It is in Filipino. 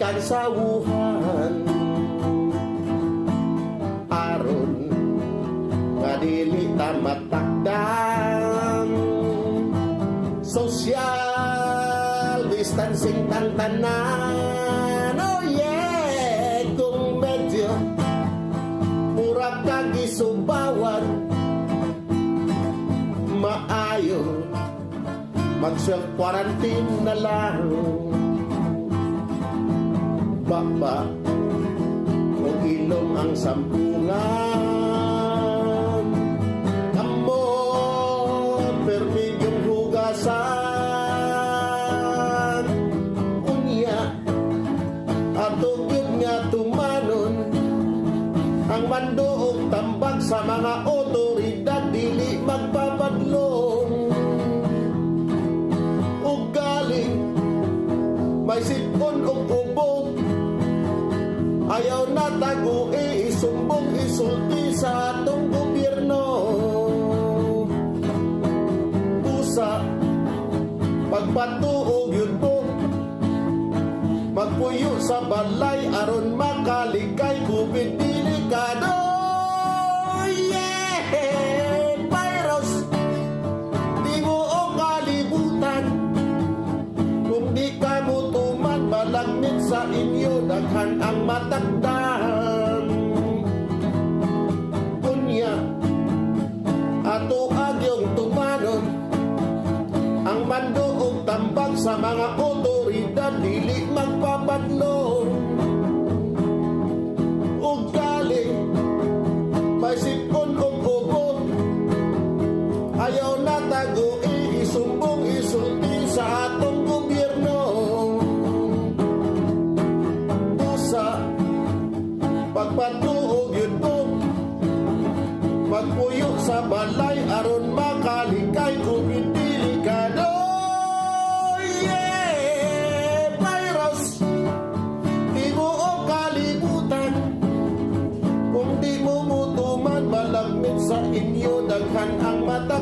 kang sawuhan aron nga dili ta matakdan social distancing tang tanan. Oh yeah, kung medyo mura ka gisubawan maayo mag-self-quarantine na lang. Baba o ilong ang sampungan, amo permigyong hugasan, unya atog yun nga tumanon ang mandoog tambag sa mga otoridad dili magpabadlong ug galing may sipon ug ubog ayaw na tagu'i isumbong isulti sa atong gobyerno. Usa pagpatuog yun po magpuyo sa balay aron makaligay COVID delikado. Yeah, virus di mo o kalibutan kung di ka mutuman malagmit sa inyo daghan ang matakdan. Kunya ato agyong tumanon ang mandoog tambag sa mga otoridad dili magpabadlong ug galing may sipon ug ubod ayaw na tagu'i isumbong isulti sa atong gobyerno. Busa pagpatuog yun po magpuyo sa balay aron makalikay COVID delikado. Yeah, virus di mo o kalibutan kung di mo mutuman malagmit sa inyo daghan ang mata